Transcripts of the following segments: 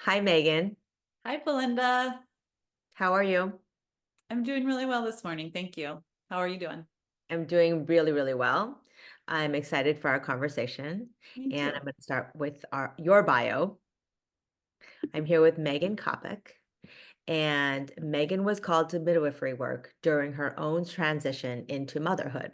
Hi, Megan. Hi, Belinda. How are you? I'm doing really well this morning. Thank you. How are you doing? I'm doing really, really well. I'm excited for our conversation, Me and too. I'm going to start with your bio. I'm here with Megan Coppock, and Megan was called to midwifery work during her own transition into motherhood.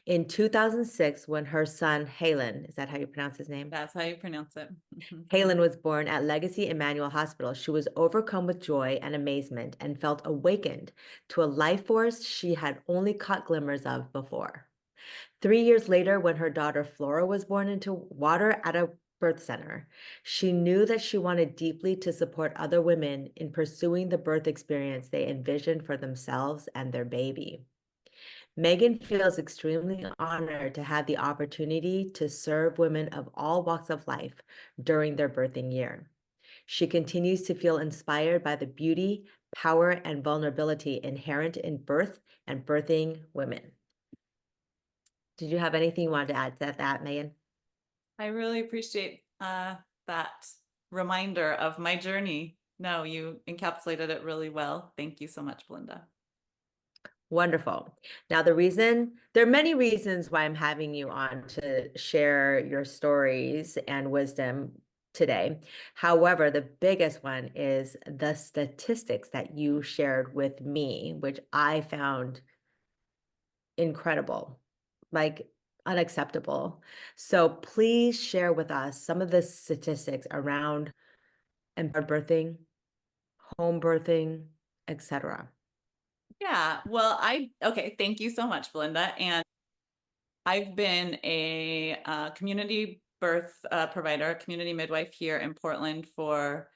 In 2006, when her son Halen, is that how you pronounce his name? That's how you pronounce it. Mhm. Halen was born at Legacy Emmanuel Hospital. She was overcome with joy and amazement and felt awakened to a life force she had only caught glimmers of before. 3 years later, when her daughter Flora was born into water at a birth center, she knew that she wanted deeply to support other women in pursuing the birth experience they envisioned for themselves and their baby. Megan feels extremely honored to have the opportunity to serve women of all walks of life during their birthing year. She continues to feel inspired by the beauty, power, and vulnerability inherent in birth and birthing women. Did you have anything you wanted to add to that, Megan? I really appreciate that reminder of my journey. No, you encapsulated it really well. Thank you so much, Belinda. Wonderful. Now, there are many reasons why I'm having you on to share your stories and wisdom today. However, the biggest one is the statistics that you shared with me, which I found incredible, like unacceptable. So please share with us some of the statistics around empowered birthing, home birthing, etc. Yeah, well, okay, thank you so much, Belinda. And I've been a community birth provider, community midwife here in Portland for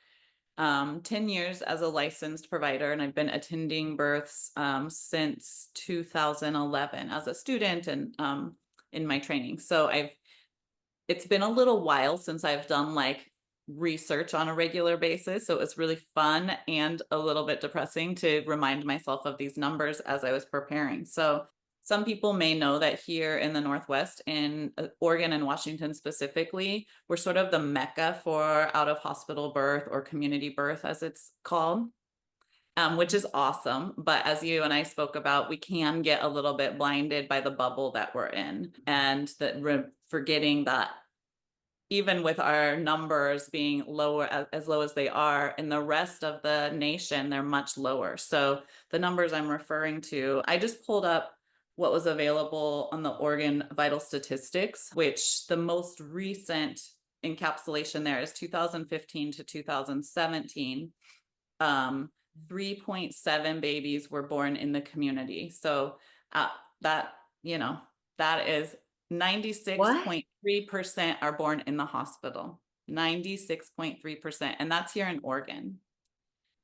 10 years as a licensed provider, and I've been attending births since 2011 as a student and in my training. So it's been a little while since I've done like research on a regular basis. So it's really fun and a little bit depressing to remind myself of these numbers as I was preparing. So some people may know that here in the Northwest, in Oregon and Washington specifically, we're sort of the mecca for out of hospital birth or community birth, as it's called. Which is awesome. But as you and I spoke about, we can get a little bit blinded by the bubble that we're in, and that forgetting that even with our numbers being lower, as low as they are, in the rest of the nation, they're much lower. So the numbers I'm referring to, I just pulled up what was available on the Oregon Vital Statistics, which the most recent encapsulation there is 2015 to 2017. 3.7 babies were born in the community. So uh, that, you know, that is What? 96.3% are born in the hospital. 96.3%. And that's here in Oregon.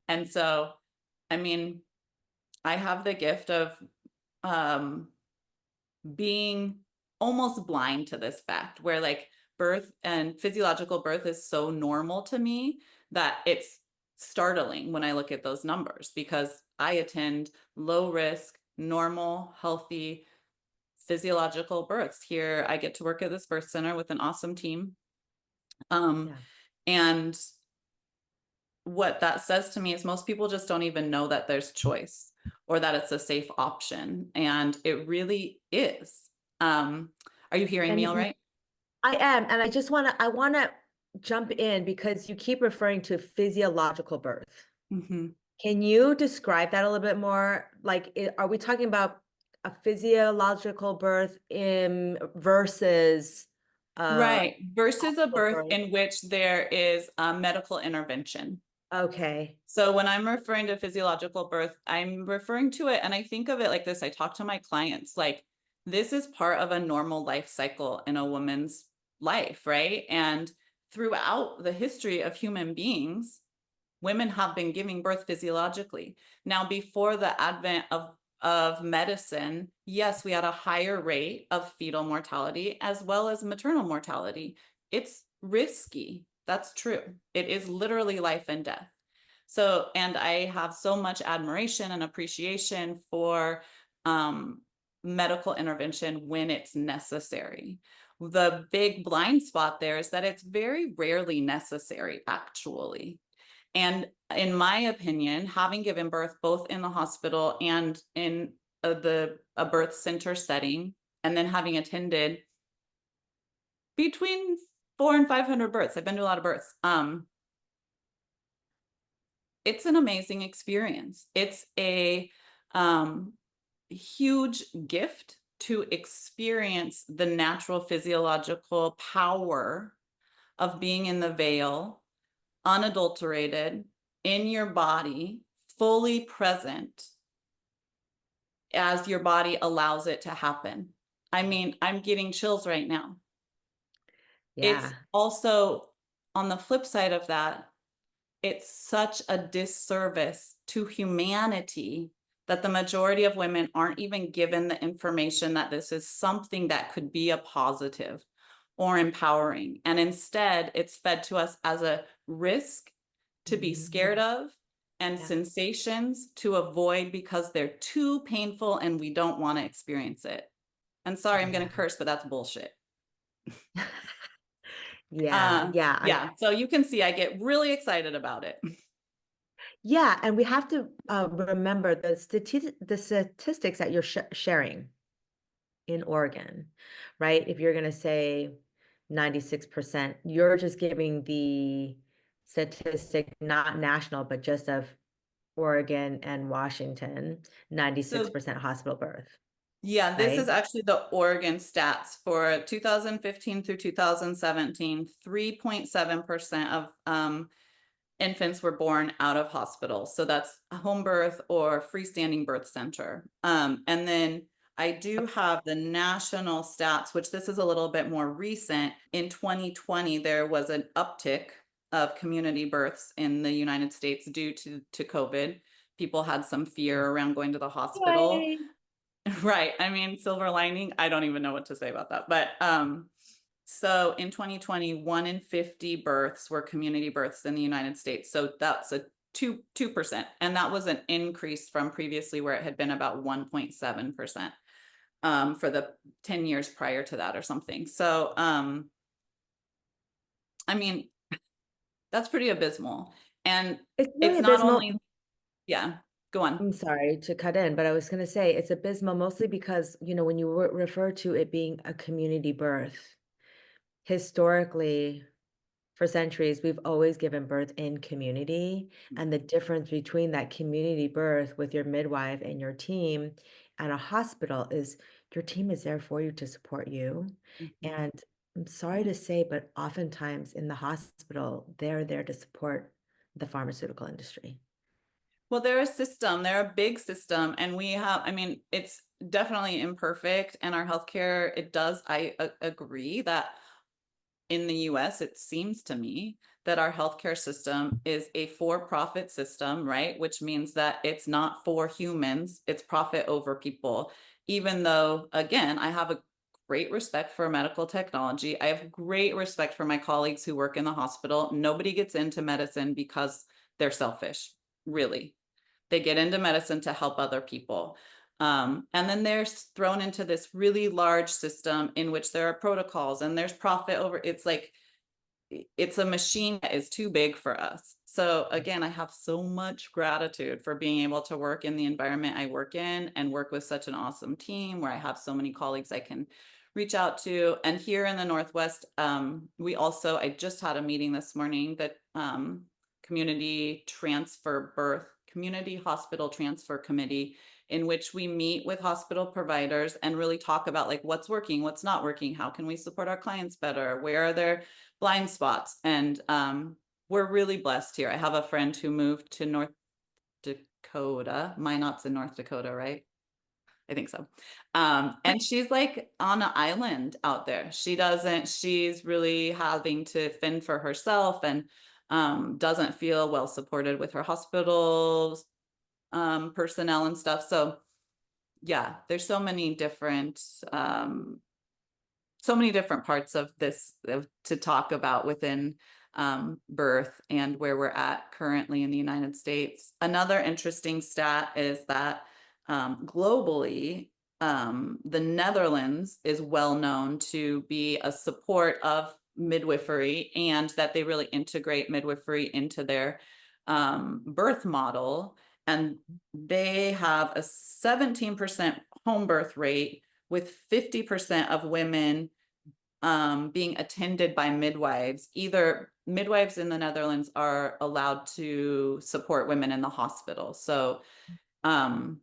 And so, I mean, I have the gift of um, being almost blind to this fact where like birth and physiological birth is so normal to me that it's startling when I look at those numbers because I attend low risk, normal, healthy physiological births. Here I get to work at this birth center with an awesome team. Um, Yeah. and what that says to me is most people just don't even know that there's choice or that it's a safe option. And it really is. Are you hearing me all And right? I am, and I want to jump in because you keep referring to physiological birth. Mm-hmm. Can you describe that a little bit more? Like, are we talking about a physiological birth in versus Right. Versus a hospital birth birth? in which there is a medical intervention. Okay. So when I'm referring to physiological birth, I'm referring to it, and I think of it like this. I talk to my clients like this is part of a normal life cycle in a woman's life, right? And throughout the history of human beings, women have been giving birth physiologically. Now, before the advent of medicine, yes, we had a higher rate of fetal mortality as well as maternal mortality. It's risky. That's true. It is literally life and death. So, and I have so much admiration and appreciation for medical intervention when it's necessary. The big blind spot there is that it's very rarely necessary, actually. And in my opinion, having given birth both in the hospital and in a birth center setting, and then having attended between 400 and 500 births, I've been to a lot of births. It's an amazing experience. It's a huge gift to experience the natural physiological power of being in the veil, unadulterated, in your body, fully present as your body allows it to happen. I mean, I'm getting chills right now. It's Yeah. also, on the flip side of that, it's such a disservice to humanity that the majority of women aren't even given the information that this is something that could be a positive or empowering. And instead, it's fed to us as a risk to be scared Mhm. of and Yeah. sensations to avoid because they're too painful and we don't want to experience it. And sorry, I'm going Yeah. to curse, but that's bullshit. Yeah, yeah, Yeah, so you can see I get really excited about it. yeah, and we have to remember the statistics that you're sharing in Oregon, right? If you're going to say 96%, you're just giving the statistic, not national, but just of Oregon and Washington, So 96% hospital birth, yeah, this is right? actually the Oregon stats for 2015 through 2017. 3.7% of infants were born out of hospital. So that's a home birth or freestanding birth center. And then I do have the national stats, which this is a little bit more recent. In 2020, there was an uptick of community births in the United States due to COVID. People had some fear around going to the hospital. Yay. Right. I mean, silver lining, I don't even know what to say about that. But so in 2020, 1 in 50 births were community births in the United States. So that's a 2%. And that was an increase from previously where it had been about 1.7% for the 10 years prior to that or something. So I mean, that's pretty abysmal. And It's really it's not abysmal. only, yeah, go on. I'm sorry to cut in, but I was going to say it's abysmal mostly because, when you refer to it being a community birth, historically, for centuries, we've always given birth in community. And the difference between that community birth with your midwife and your team and a hospital is your team is there for you to support you. Mhm. And I'm sorry to say, but oftentimes in the hospital, they're there to support the pharmaceutical industry. Well, they're a system, they're a big system, and we have, I mean, it's definitely imperfect, and our healthcare, it does, I agree that in the US, it seems to me that our healthcare system is a for-profit system, right? Which means that it's not for humans, it's profit over people. Even though, again, I have a great respect for medical technology. I have great respect for my colleagues who work in the hospital. Nobody gets into medicine because they're selfish, really. They get into medicine to help other people. And then they're thrown into this really large system in which there are protocols and there's profit over. It's like it's a machine that is too big for us. So again, I have so much gratitude for being able to work in the environment I work in and work with such an awesome team where I have so many colleagues I can reach out to. And here in the Northwest, we also, I just had a meeting this morning that community transfer birth, community hospital transfer committee, in which we meet with hospital providers and really talk about like what's working, what's not working, how can we support our clients better, where are there blind spots. And we're really blessed here. I have a friend who moved to North Dakota. Minot's in North Dakota, right? I think so. And she's like on an island out there. She's really having to fend for herself and doesn't feel well supported with her hospitals personnel and stuff. So yeah, there's so many different parts of this to talk about within birth and where we're at currently in the United States. Another interesting stat is that globally, the Netherlands is well known to be a support of midwifery, and that they really integrate midwifery into their birth model. And they have a 17% home birth rate, with 50% of women being attended by midwives. Either midwives in the Netherlands are allowed to support women in the hospital. So um,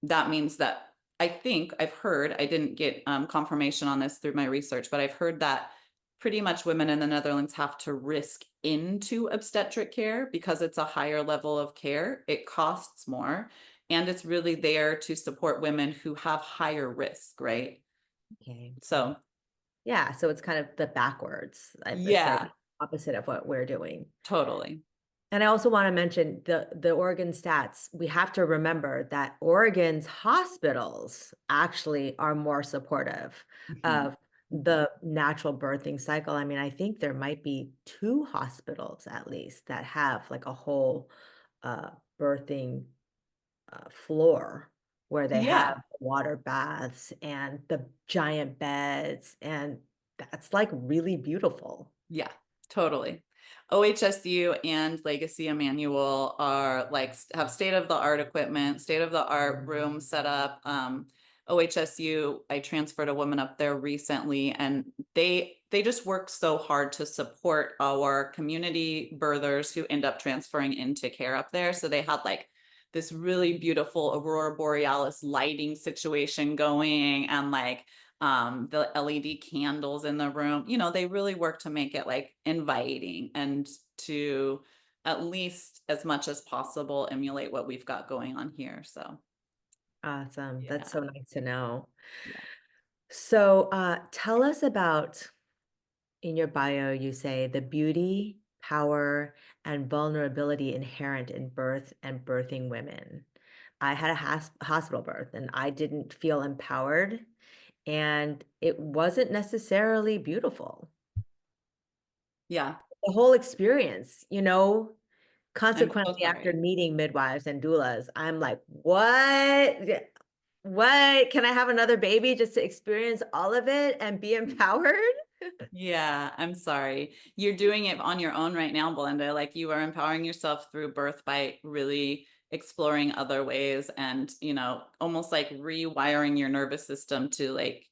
that means that I think I've heard, I didn't get confirmation on this through my research, but I've heard that pretty much women in the Netherlands have to risk into obstetric care because it's a higher level of care. It costs more, and it's really there to support women who have higher risk, right? Okay. So, Yeah, so it's kind of the backwards. It's like yeah, opposite of what we're doing. totally. And I also want to mention the Oregon stats. We have to remember that Oregon's hospitals actually are more supportive Mhm. of the natural birthing cycle. I mean, I think there might be two hospitals at least that have like a whole uh, birthing floor where they have Yeah. water baths and the giant beds, and that's like really beautiful. Yeah, totally. OHSU and Legacy Emmanuel are like have state of the art equipment, state of the art room set up. OHSU, I transferred a woman up there recently, and they just work so hard to support our community birthers who end up transferring into care up there. So they had like this really beautiful aurora borealis lighting situation going, and like the LED candles in the room. They really work to make it like inviting, and to at least as much as possible emulate what we've got going on here. So Awesome. That's yeah, so nice to know. yeah, So, tell us about in your bio, you say the beauty, power, and vulnerability inherent in birth and birthing women. I had a hospital birth and I didn't feel empowered, and it wasn't necessarily beautiful. yeah. The whole experience, I'm so consequently, after sorry. meeting midwives and doulas, I'm like, what? What? Can I have another baby just to experience all of it and be empowered? Yeah, I'm sorry. You're doing it on your own right now, Belinda. Like, you are empowering yourself through birth by really exploring other ways, and, almost like rewiring your nervous system to like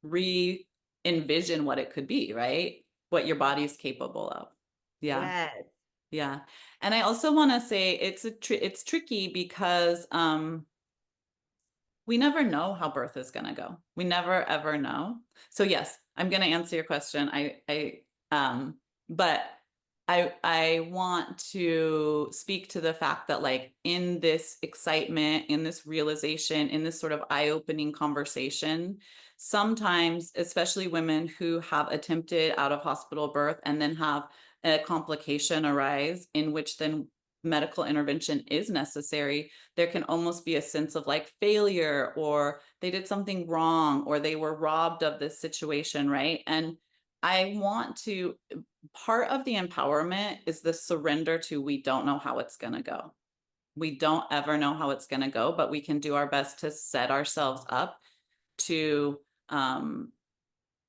re envision what it could be, right? What your body's capable of. Yeah. Yes. Yeah. And I also want to say it's tricky because we never know how birth is going to go. We never ever know. So yes, I'm going to answer your question. But I want to speak to the fact that, like, in this excitement, in this realization, in this sort of eye-opening conversation, sometimes, especially women who have attempted out of hospital birth and then have a complication arise in which then medical intervention is necessary, there can almost be a sense of like failure, or they did something wrong, or they were robbed of this situation, right? And I want to, part of the empowerment is the surrender to, we don't know how it's going to go. We don't ever know how it's going to go, but we can do our best to set ourselves up to um,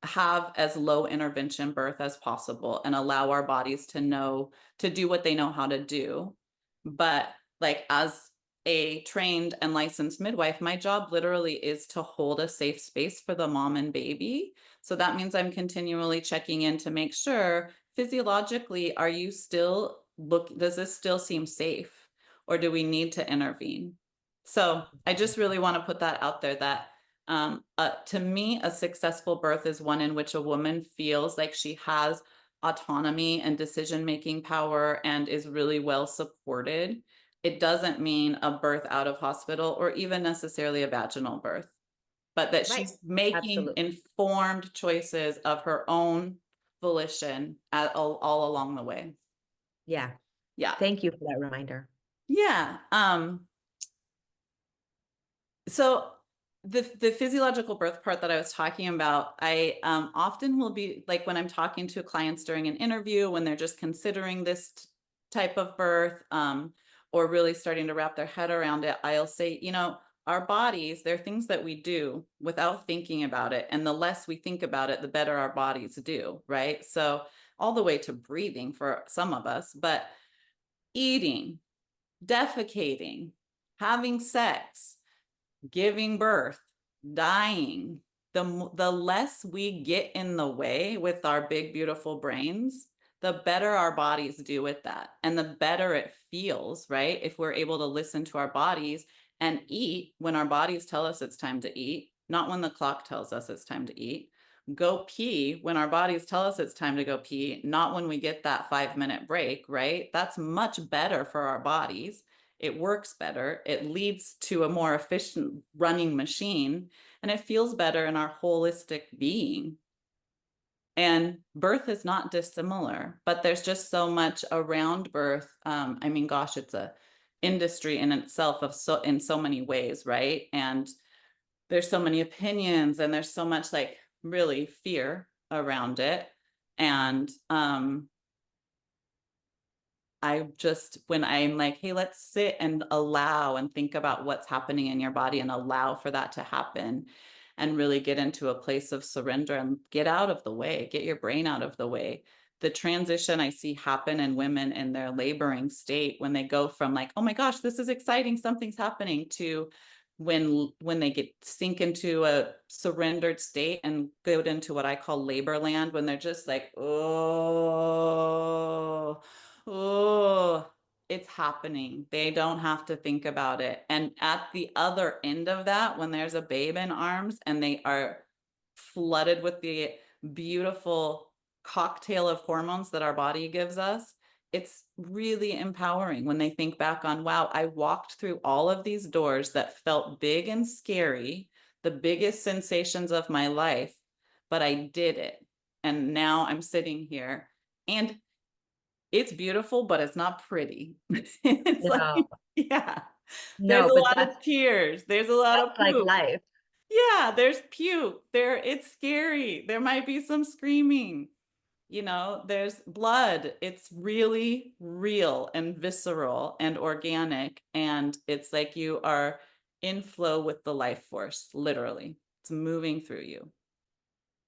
have as low intervention birth as possible and allow our bodies to know to do what they know how to do. But like, as a trained and licensed midwife, my job literally is to hold a safe space for the mom and baby. So that means I'm continually checking in to make sure, physiologically, are you still does this still seem safe, or do we need to intervene? So I just really want to put that out there, that to me, a successful birth is one in which a woman feels like she has autonomy and decision-making power and is really well supported. It doesn't mean a birth out of hospital or even necessarily a vaginal birth, but that Right. she's making Absolutely. informed choices of her own volition all along the way. Yeah. Yeah. Thank you for that reminder. Yeah. So the physiological birth part that I was talking about, I often will be like, when I'm talking to clients during an interview, when they're just considering this type of birth, or really starting to wrap their head around it, I'll say, our bodies, they're things that we do without thinking about it. And the less we think about it, the better our bodies do, right? So, all the way to breathing for some of us, but eating, defecating, having sex, giving birth, dying, the less we get in the way with our big, beautiful brains, the better our bodies do with that. And the better it feels, right? If we're able to listen to our bodies and eat when our bodies tell us it's time to eat, not when the clock tells us it's time to eat. Go pee when our bodies tell us it's time to go pee, not when we get that 5-minute break, right? That's much better for our bodies. It works better. It leads to a more efficient running machine, and it feels better in our holistic being. And birth is not dissimilar, but there's just so much around birth. I mean, gosh, it's a industry in itself of so in so many ways, right? And there's so many opinions, and there's so much like really fear around it. And I just, when I'm like, hey, let's sit and allow and think about what's happening in your body and allow for that to happen and really get into a place of surrender and get out of the way, get your brain out of the way. The transition I see happen in women in their laboring state when they go from like, oh my gosh, this is exciting, something's happening, to when they get sink into a surrendered state and go into what I call labor land, when they're just like, oh, it's happening. They don't have to think about it. And at the other end of that, when there's a babe in arms and they are flooded with the beautiful cocktail of hormones that our body gives us, it's really empowering when they think back on, wow, I walked through all of these doors that felt big and scary, the biggest sensations of my life, but I did it. And now I'm sitting here. And it's beautiful, but it's not pretty. It's like, No, yeah, there's no, a but lot of tears. There's a lot of that's like poop. life. Yeah, there's puke. It's scary. There might be some screaming. There's blood. It's really real and visceral and organic. And it's like you are in flow with the life force, literally. It's moving through you.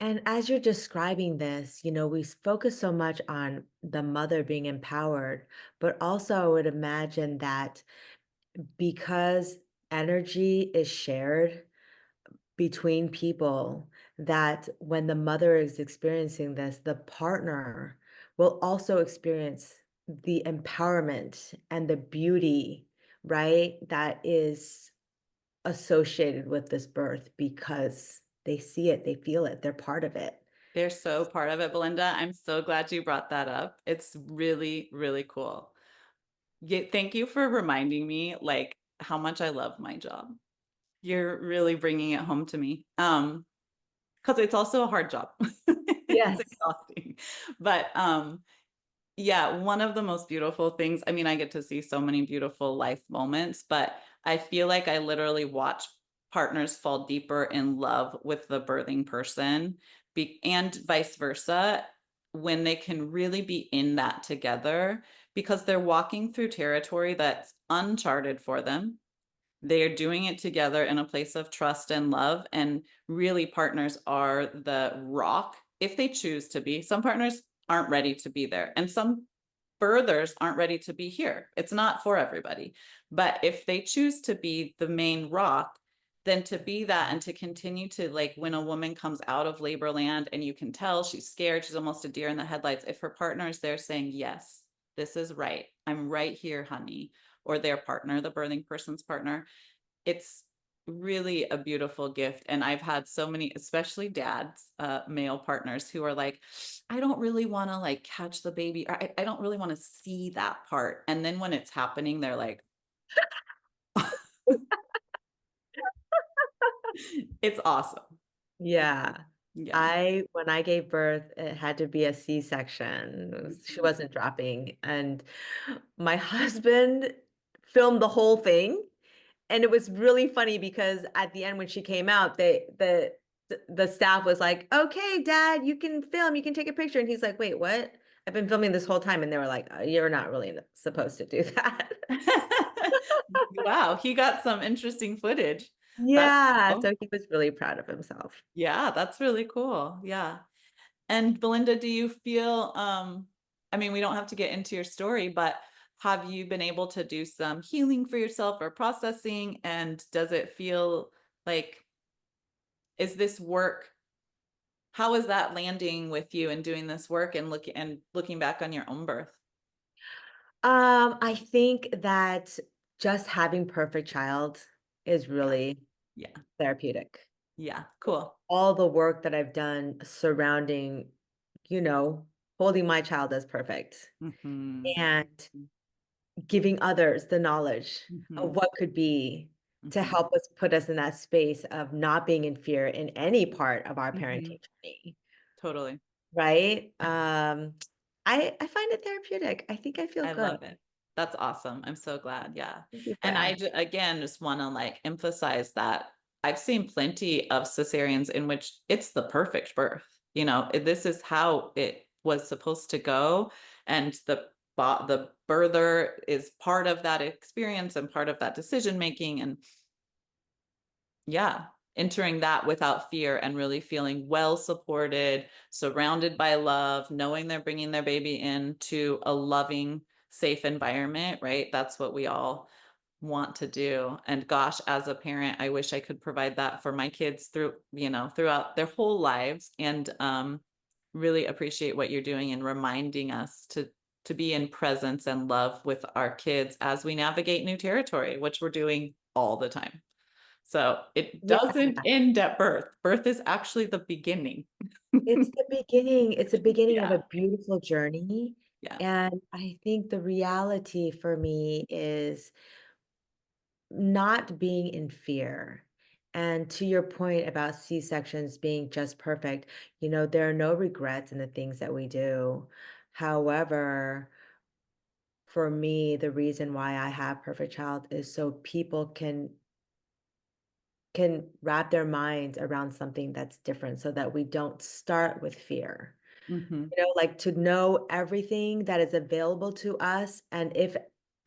And as you're describing this, we focus so much on the mother being empowered, but also I would imagine that because energy is shared between people, that when the mother is experiencing this, the partner will also experience the empowerment and the beauty, right? That is associated with this birth because they see it, they feel it, they're part of it. They're so part of it, Belinda. I'm so glad you brought that up. It's really, really cool. Yeah, thank you for reminding me like how much I love my job. You're really bringing it home to me. Because it's also a hard job. It's Yes. exhausting. But yeah, one of the most beautiful things, I mean, I get to see so many beautiful life moments, but I feel like I literally watch partners fall deeper in love with the birthing person, and vice versa, when they can really be in that together, because they're walking through territory that's uncharted for them. They are doing it together in a place of trust and love. And really, partners are the rock if they choose to be. Some partners aren't ready to be there, and some birthers aren't ready to be here. It's not for everybody. But if they choose to be the main rock, then to be that and to continue to, like, when a woman comes out of labor land and you can tell she's scared, she's almost a deer in the headlights, if her partner is there saying, yes, this is right, I'm right here, honey, or their partner, the birthing person's partner, it's really a beautiful gift. And I've had so many, especially dads, male partners, who are like, I don't really want to like catch the baby. I don't really want to see that part. And then when it's happening, they're like, it's awesome. Yeah. Yeah. When I gave birth, it had to be a C-section. She wasn't dropping. And my husband filmed the whole thing. And it was really funny because at the end when she came out, the staff was like, "Okay, Dad, you can film, you can take a picture." And he's like, "Wait, what?" I've been filming this whole time." And they were like, "You're not really supposed to do that." Wow, he got some interesting footage. That's Yeah, cool. so he was really proud of himself. Yeah, that's really cool. Yeah. And Belinda, do you feel, I mean, we don't have to get into your story, but have you been able to do some healing for yourself or processing? And does it feel like, is this work, how is that landing with you and doing this work and looking back on your own birth? I think that just having perfect child is Yeah. really Yeah. therapeutic. Yeah. Cool. All the work that I've done surrounding, you know, holding my child as perfect Hmm. and giving others the knowledge of Hmm. what could be to Hmm. help us put us in that space of not being in fear in any part of our Hmm. parenting journey, Totally. right? I find it therapeutic. I think I feel I good. love it. That's awesome. I'm so glad. Yeah. Thank you for And I asking. again just want to like emphasize that I've seen plenty of cesareans in which it's the perfect birth. This is how it was supposed to go, and the birther is part of that experience and part of that decision making, and yeah, entering that without fear and really feeling well supported, surrounded by love, knowing they're bringing their baby into a loving, safe environment, right? That's what we all want to do. And gosh, as a parent, I wish I could provide that for my kids throughout their whole lives. And really appreciate what you're doing and reminding us to be in presence and love with our kids as we navigate new territory, which we're doing all the time. So it Yeah, doesn't end at birth. Birth is actually the beginning. it's the beginning. It's the beginning of Yeah, a beautiful journey. yeah. And I think the reality for me is not being in fear. And to your point about C-sections being just perfect, there are no regrets in the things that we do. However, for me, the reason why I have perfect child is so people can wrap their minds around something that's different so that we don't start with fear. Mhm, Like to know everything that is available to us. And if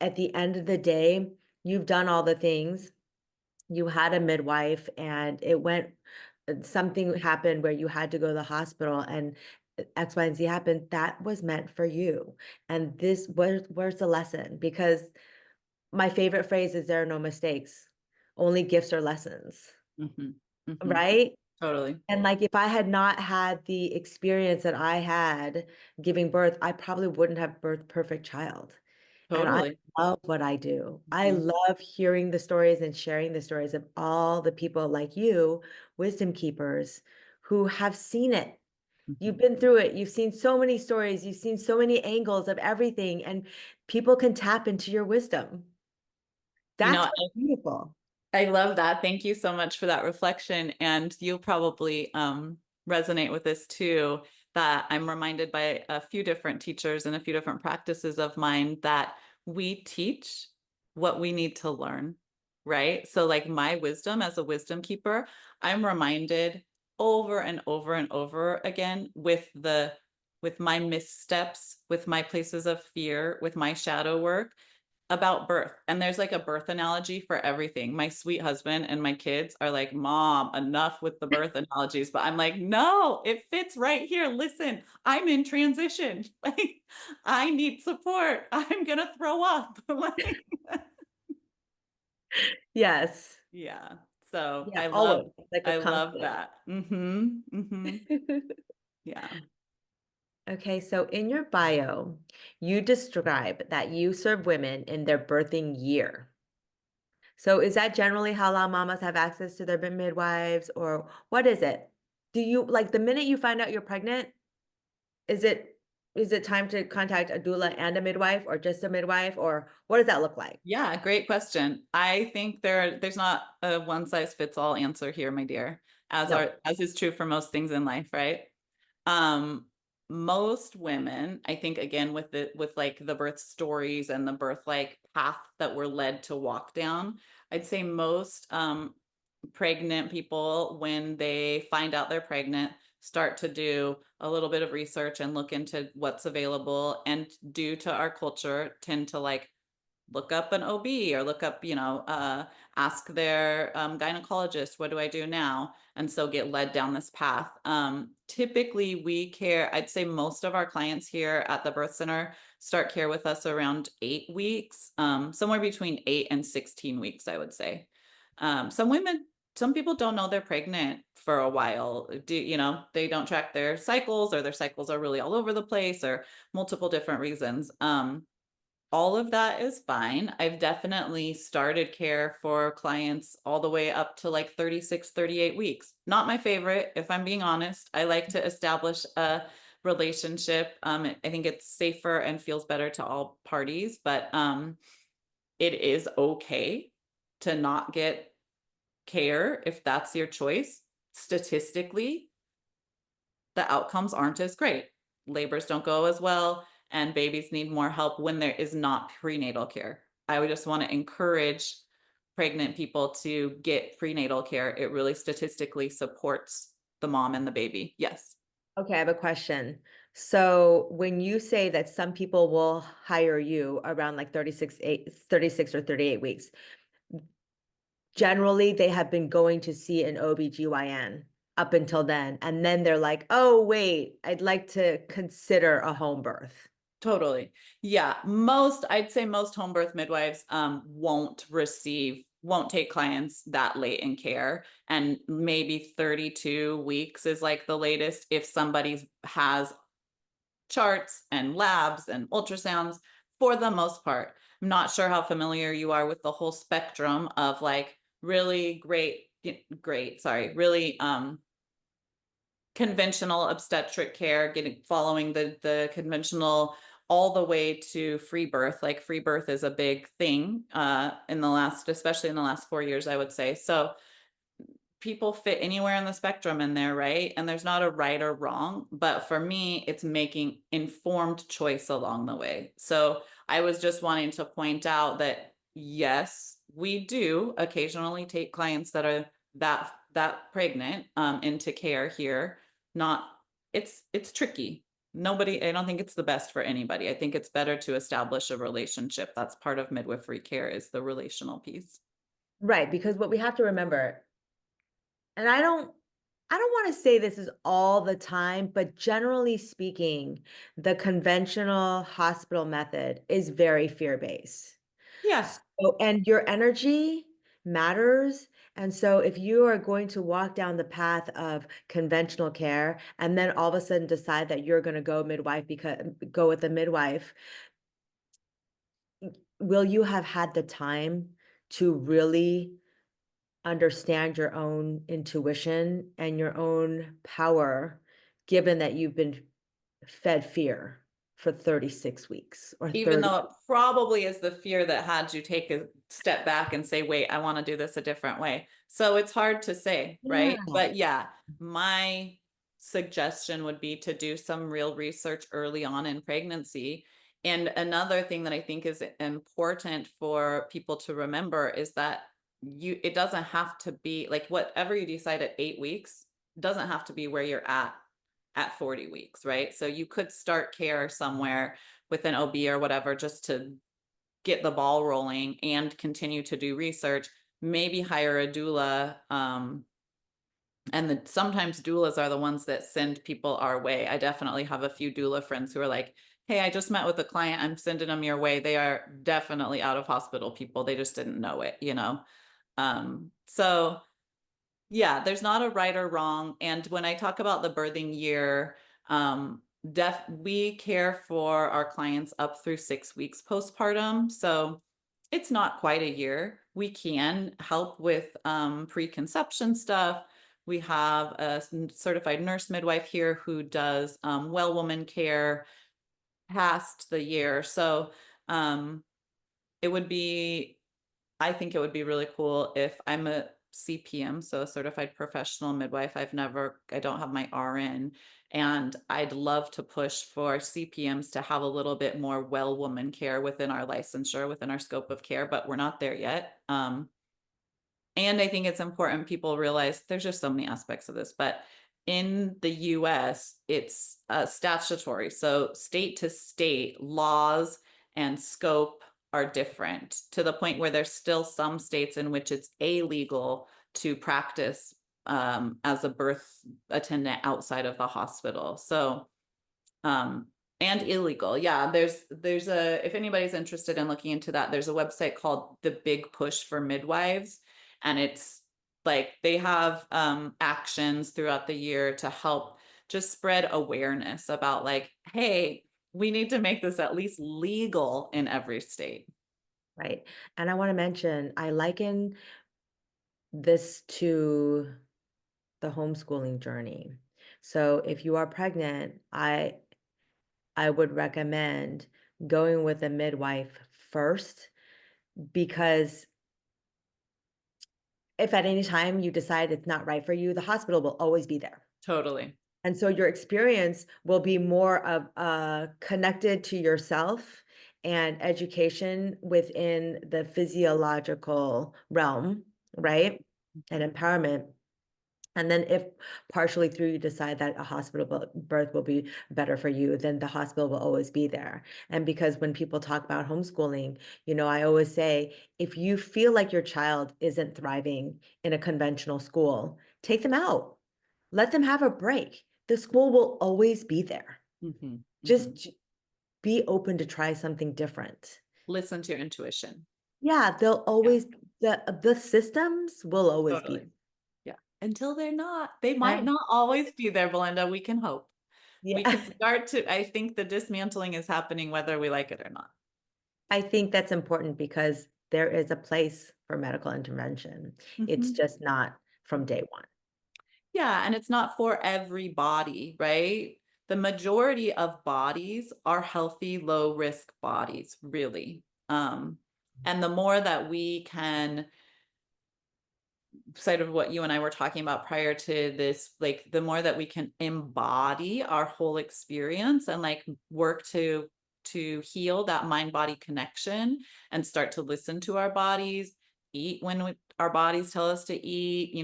at the end of the day, you've done all the things, you had a midwife and something happened where you had to go to the hospital and X, Y, and Z happened, that was meant for you. And where's the lesson? Because my favorite phrase is there are no mistakes, only gifts or lessons, mhm, mhm. right? Totally, And, like, if I had not had the experience that I had giving birth, I probably wouldn't have birthed perfect child, and I totally. love what I do. I Mhm, love hearing the stories and sharing the stories of all the people like you, wisdom keepers, who have seen it. You've mhm. been through it, you've seen so many stories, you've seen so many angles of everything, and people can tap into your wisdom. You That's know, what's beautiful. I love that. Thank you so much for that reflection. And you'll probably resonate with this too. That I'm reminded by a few different teachers and a few different practices of mine that we teach what we need to learn, right? So, like my wisdom as a wisdom keeper, I'm reminded over and over and over again with my missteps, with my places of fear, with my shadow work about birth. And there's like a birth analogy for everything. My sweet husband and my kids are like, Mom, enough with the birth analogies. But I'm like, no, it fits right here. Listen, I'm in transition. Like, I need support. I'm going to throw up. Like, Yes. yeah. So Yeah, always, like a I love constant. that. Mm-hmm. Mm-hmm. Yeah. Okay, so in your bio, you describe that you serve women in their birthing year. So is that generally how long mamas have access to their midwives, or what is it? Do you like the minute you find out you're pregnant, is it is it time to contact a doula and a midwife or just a midwife, or what does that look like? Yeah, great question. I think there's not a one size fits all answer here, my dear, No. as is true for most things in life, right? Um, Most women, I think again with like the birth stories and the birth like path that we're led to walk down, I'd say most pregnant people when they find out they're pregnant start to do a little bit of research and look into what's available, and due to our culture tend to like look up an OB or look up, ask their gynecologist, what do I do now? And so get led down this path. Typically, we care, I'd say most of our clients here at the birth center start care with us around 8 weeks, somewhere between 8 and 16 weeks, I would say. Some women, some people don't know they're pregnant for a while. They don't track their cycles, or their cycles are really all over the place, or multiple different reasons. All of that is fine. I've definitely started care for clients all the way up to like 36, 38 weeks. Not my favorite, if I'm being honest. I like to establish a relationship. I think it's safer and feels better to all parties, but it is okay to not get care if that's your choice. Statistically, the outcomes aren't as great. Labors don't go as well, and babies need more help when there is not prenatal care. I would just want to encourage pregnant people to get prenatal care. It really statistically supports the mom and the baby. Yes. Okay, I have a question. So when you say that some people will hire you around like 36 or 38 weeks, generally they have been going to see an OBGYN up until then. And then they're like, oh, wait, I'd like to consider a home birth. Totally. Yeah. I'd say most home birth midwives won't take clients that late in care. And maybe 32 weeks is like the latest if somebody has charts and labs and ultrasounds for the most part. I'm not sure how familiar you are with the whole spectrum of like really really conventional obstetric care, following the conventional all the way to free birth. Like free birth is a big thing especially in the last 4 years, I would say. So people fit anywhere in the spectrum in there, right? And there's not a right or wrong, but for me, it's making informed choice along the way. So I was just wanting to point out that yes, we do occasionally take clients that are that pregnant into care here. Not It's tricky. I don't think it's the best for anybody. I think it's better to establish a relationship. That's part of midwifery care, is the relational piece. Right, because what we have to remember, and I don't want to say this is all the time, but generally speaking, the conventional hospital method is very fear-based. Yeah. So, and your energy matters. And so if you are going to walk down the path of conventional care and then all of a sudden decide that you're going to go with the midwife, will you have had the time to really understand your own intuition and your own power, given that you've been fed fear for 36 weeks or Even 30? though it probably is the fear that had you take a step back and say, wait, I want to do this a different way. So it's hard to say, Yeah. right? But yeah, my suggestion would be to do some real research early on in pregnancy. And another thing that I think is important for people to remember is that it doesn't have to be like whatever you decide at 8 weeks doesn't have to be where you're at 40 weeks, right? So you could start care somewhere with an OB or whatever, just to get the ball rolling and continue to do research, maybe hire a doula. Sometimes doulas are the ones that send people our way. I definitely have a few doula friends who are like, hey, I just met with a client, I'm sending them your way. They are definitely out of hospital people. They just didn't know it. So yeah, there's not a right or wrong. And when I talk about the birthing year, we care for our clients up through 6 weeks postpartum. So it's not quite a year. We can help with preconception stuff. We have a certified nurse midwife here who does well woman care past the year. So um, it would be I think it would be really cool if I'm a CPM, so a certified professional midwife. I don't have my RN, and I'd love to push for CPMs to have a little bit more well woman care within our licensure, within our scope of care, but we're not there yet. And I think it's important people realize there's just so many aspects of this, but in the US, it's statutory. So state to state laws and scope are different to the point where there's still some states in which it's illegal to practice as a birth attendant outside of the hospital. So um and illegal. Yeah, there's a, if anybody's interested in looking into that, there's a website called The Big Push for Midwives, and it's like they have actions throughout the year to help just spread awareness about like, hey, we need to make this at least legal in every state. right? And I want to mention, I liken this to the homeschooling journey. So if you are pregnant, I would recommend going with a midwife first, because if at any time you decide it's not right for you, the hospital will always be there. Totally. And so your experience will be more of connected to yourself and education within the physiological realm, right? And empowerment. And then if partially through you decide that a hospital birth will be better for you, then the hospital will always be there. And because when people talk about homeschooling, I always say, if you feel like your child isn't thriving in a conventional school, take them out. Let them have a break. The school will always be there. Mhm, mhm. Just be open to try something different. Listen to your intuition. Yeah, they'll Yeah, always the systems will always be totally. Yeah. Until they're not. They might there. not always be there, Belinda. We can hope. We Yeah. can start to, I think the dismantling is happening whether we like it or not. I think that's important because there is a place for medical intervention. It's Mhm. just not from day one. Yeah, and it's not for every body, right? The majority of bodies are healthy, low risk bodies, really. And the more that we can, sort of what you and I were talking about prior to this, like the more that we can embody our whole experience and like work to heal that mind body connection and start to listen to our bodies, eat when our bodies tell us to eat,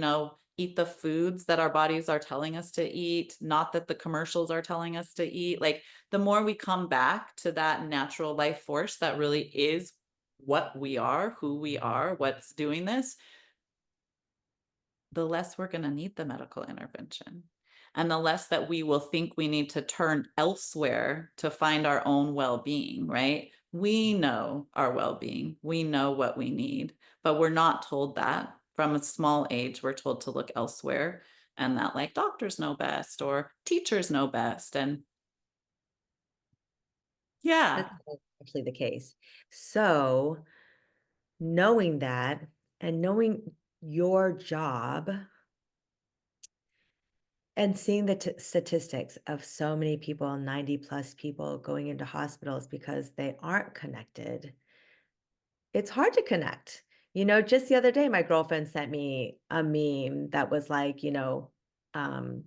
eat the foods that our bodies are telling us to eat, not that the commercials are telling us to eat. Like the more we come back to that natural life force that really is what we are, who we are, what's doing this, the less we're going to need the medical intervention. And the less that we will think we need to turn elsewhere to find our own well being, right? We know our well being, we know what we need, but we're not told that from a small age. We're told to look elsewhere and that like doctors know best or teachers know best. And That's yeah, actually the case. So, knowing that and knowing your job and seeing the statistics of so many people, 90 plus people going into hospitals because they aren't connected, it's hard to connect. Just the other day, my girlfriend sent me a meme that was like, um,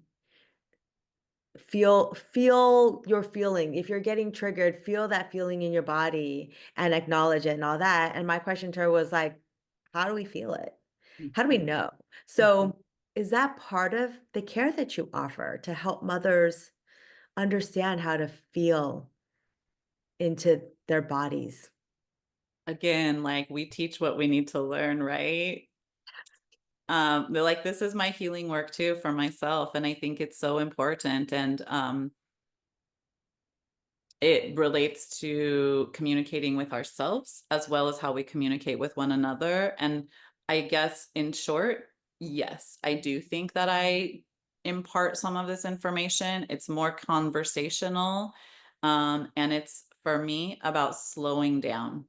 feel your feeling. If you're getting triggered, feel that feeling in your body and acknowledge it and all that. And my question to her was like, how do we feel it? How do we mhm, know? mhm. So is that part of the care that you offer to help mothers understand how to feel into their bodies? Again, like we teach what we need to learn, right? They're like, this is my healing work too for myself. And I think it's so important. And it relates to communicating with ourselves as well as how we communicate with one another. And I guess in short, yes, I do think that I impart some of this information. It's more conversational. And it's for me about slowing down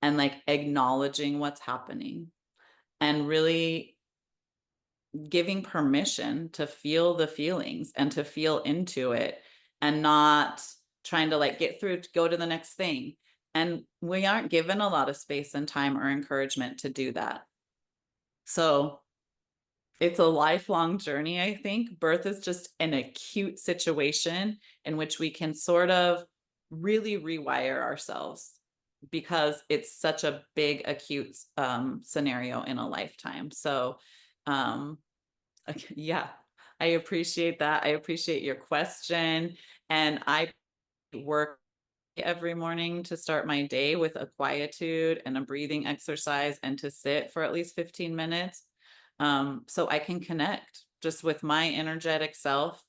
and like acknowledging what's happening and really giving permission to feel the feelings and to feel into it and not trying to like get through to go to the next thing. And we aren't given a lot of space and time or encouragement to do that. So it's a lifelong journey, I think. Birth is just an acute situation in which we can sort of really rewire ourselves because it's such a big acute scenario in a lifetime. So um, yeah, I appreciate that. I appreciate your question. And I work every morning to start my day with a quietude and a breathing exercise and to sit for at least 15 minutes. So I can connect just with my energetic self,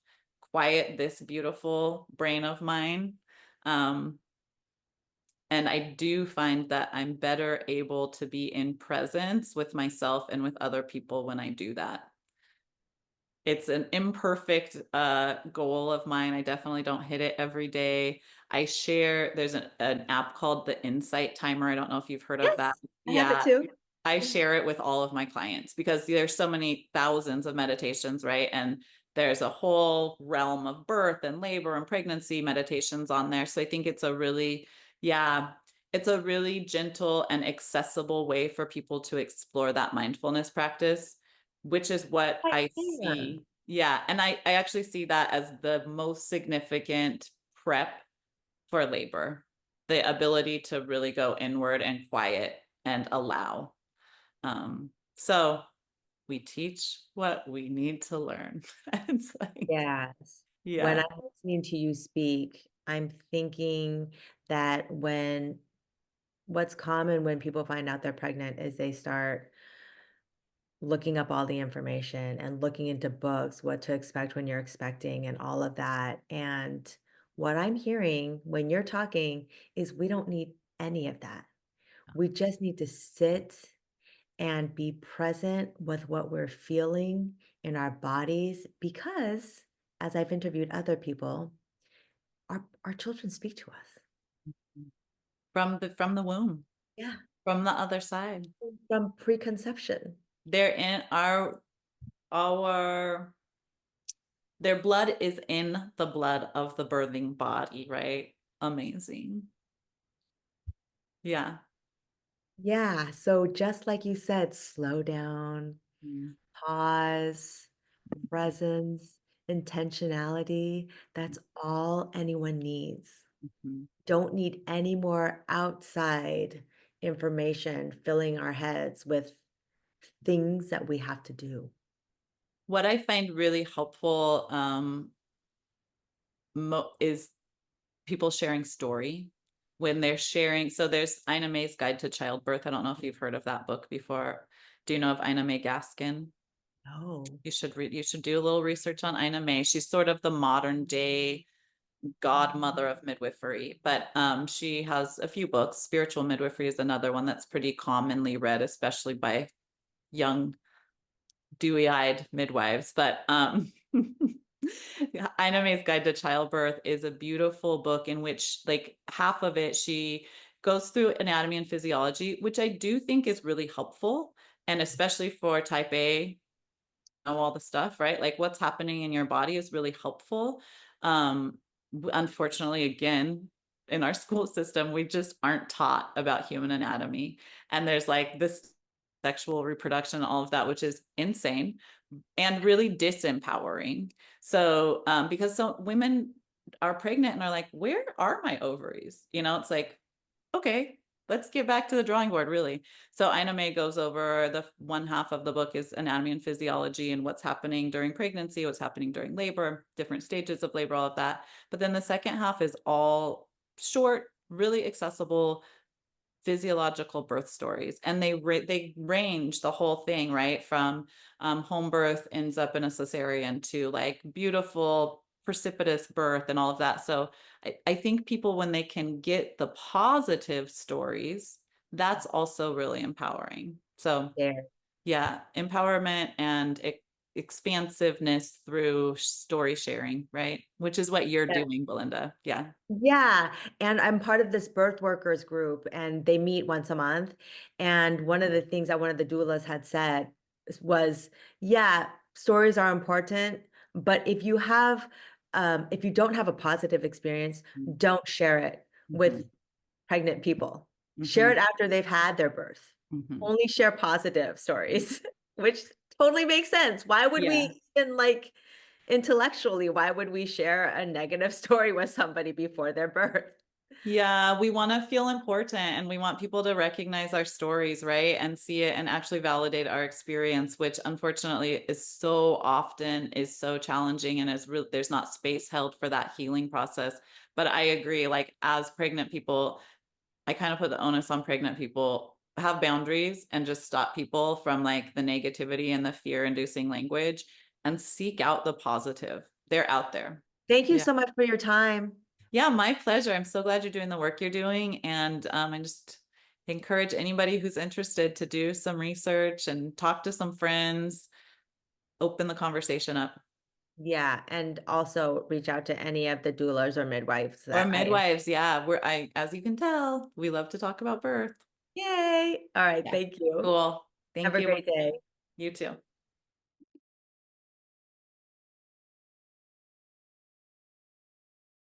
quiet this beautiful brain of mine. Um, and I do find that I'm better able to be in presence with myself and with other people when I do that. It's an imperfect goal of mine. I definitely don't hit it every day. I share, there's an app called the Insight Timer. I don't know if you've heard of that. Yes, I have it Yeah, too. I share it with all of my clients because there's so many thousands of meditations, right? And there's a whole realm of birth and labor and pregnancy meditations on there. So I think it's a really, yeah, it's a really gentle and accessible way for people to explore that mindfulness practice, which is what Right I there. see. Yeah. And I actually see that as the most significant prep for labor, the ability to really go inward and quiet and allow. So we teach what we need to learn. It's like, Yes. When yeah. I'm listening to you speak, I'm thinking that what's common when people find out they're pregnant is they start looking up all the information and looking into books, what to expect when you're expecting and all of that. And what I'm hearing when you're talking is we don't need any of that. We just need to sit and be present with what we're feeling in our bodies because, as I've interviewed other people, our children speak to us. From the womb, Yeah. from the other side. From preconception. They're in our their blood is in the blood of the birthing body, right? Amazing. Yeah. Yeah. So just like you said, slow down, Mm, pause, presence, intentionality. That's all anyone needs. mhm. Don't need any more outside information filling our heads with things that we have to do. What I find really helpful is people sharing story when they're sharing. So there's Ina May's Guide to Childbirth. I don't know if you've heard of that book before. Do you know of Ina May Gaskin? Oh, You should read. You should do a little research on Ina May. She's sort of the modern day godmother of midwifery, but she has a few books. Spiritual Midwifery is another one that's pretty commonly read, especially by young dewy-eyed midwives. But Ina May's Guide to Childbirth is a beautiful book in which, like, half of it, she goes through anatomy and physiology, which I do think is really helpful, and especially for type A, know all the stuff, right? Like what's happening in your body is really helpful. Unfortunately, again, in our school system, we just aren't taught about human anatomy. And there's like this sexual reproduction, all of that, which is insane and really disempowering. So, because so women are pregnant and are like, where are my ovaries? You know, it's like, okay, let's get back to the drawing board, really. So Ina May goes over the one half of the book is anatomy and physiology and what's happening during pregnancy, what's happening during labor, different stages of labor, all of that. But then the second half is all short, really accessible physiological birth stories, and they range the whole thing, right, from home birth ends up in a cesarean to like beautiful precipitous birth and all of that. So I think people, when they can get the positive stories, that's also really empowering. So there. yeah, empowerment and expansiveness through story sharing, right, which is what you're doing, Belinda. Yeah. Yeah, and I'm part of this birth workers group, and they meet once a month. And one of the things that one of the doulas had said was, yeah, stories are important, but if you don't have a positive experience, don't share it Mm-hmm. with pregnant people. Share Mm-hmm. it after they've had their birth. Mm-hmm. Only share positive stories, which totally makes sense. Why would Yeah. we even intellectually, why would we share a negative story with somebody before their birth? Yeah, we want to feel important and we want people to recognize our stories, right? And see it and actually validate our experience, which unfortunately is so often is so challenging and there's not space held for that healing process. But I agree, like as pregnant people, I kind of put the onus on pregnant people, have boundaries and just stop people from like the negativity and the fear inducing language and seek out the positive. They're out there. Thank you Yeah. so much for your time. Yeah, my pleasure. I'm so glad you're doing the work you're doing. And I just encourage anybody who's interested to do some research and talk to some friends, open the conversation up. Yeah, and also reach out to any of the doulas or midwives Or that I midwives, yeah. As you can tell, we love to talk about birth. Yay! All right, Yeah. thank you. Cool. Have Thank a you. great day. You too.